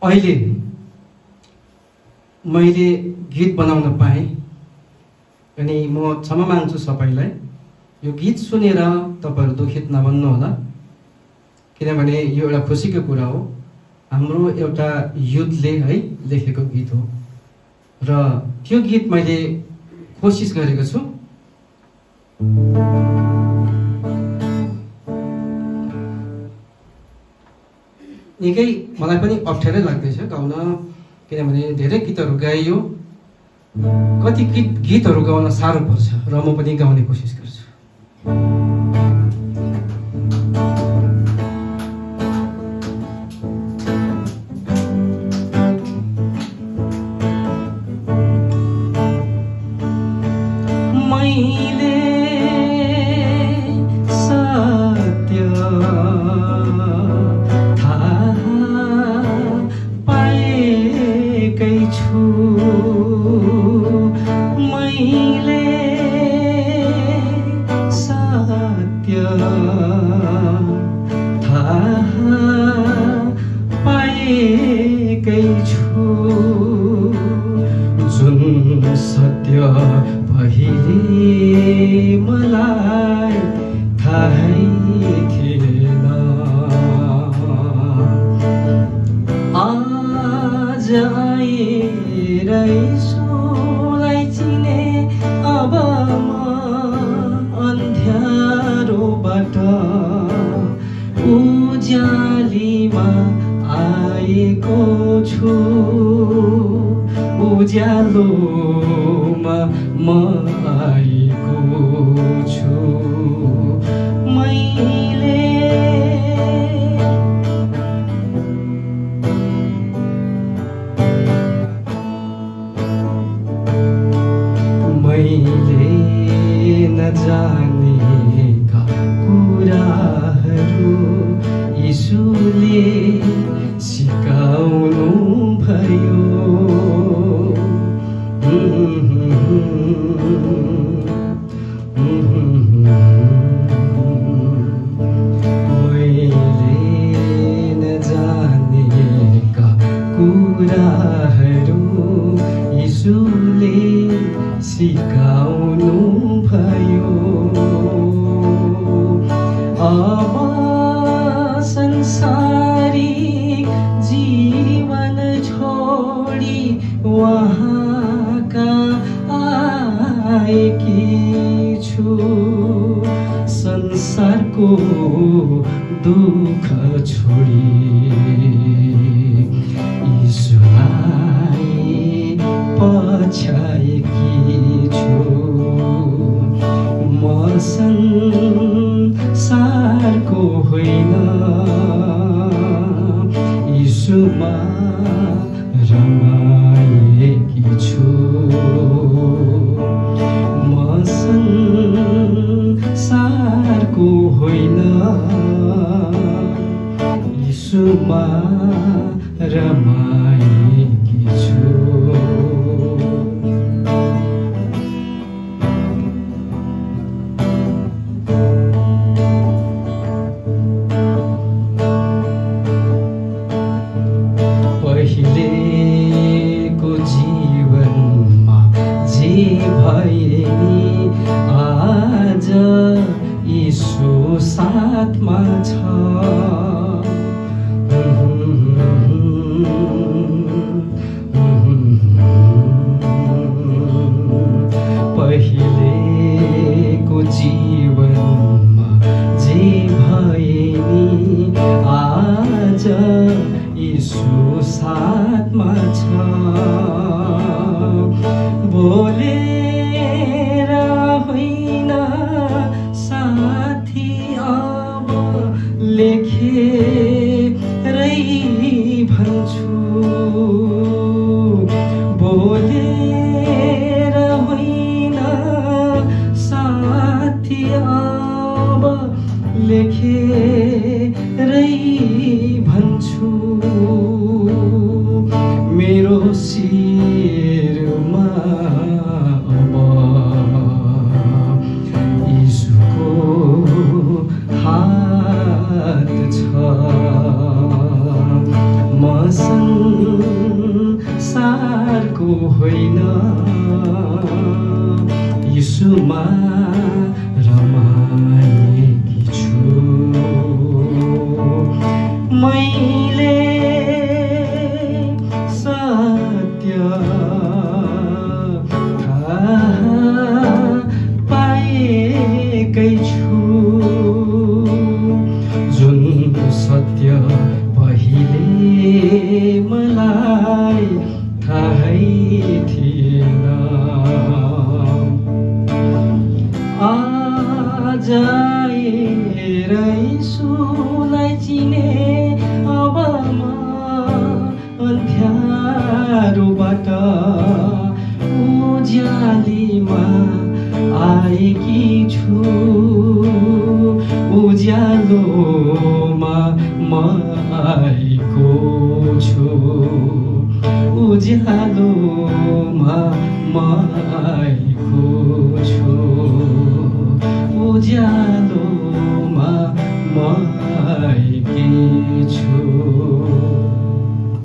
अहिले मैले गीत बनाउन पाएँ अनि म क्षमा माग्छु सबैलाई। यो गीत सुनेर तपाईहरु दुखित नबन्नुहोला, किनभने यो एउटा खुसीको कुरा हो। हाम्रो एउटा युथले है लेखेको गीत हो र त्यो गीत मैले कोसिस गरेको छु। निकै मलाई पनि अप्ठ्यारै लाग्दैछ गाउन, किनभने धेरै गीतहरू गाइयो। कति गीतहरू गाउन साह्रो पर्छ र म पनि गाउने कोसिस गर्छु। हात छ मसँग भएको होइन यीशुमा रमाएकी छु मैले सत्य पाएकै छु जुन सत्य पहिले मलाई थाहै थिएन आज हेर यीशुलाई चिने अब म अन्ध्यारोबाट उज्यालीमा आएकी छु उज्यालोमा म आएको छु उज्यालोमा म आएको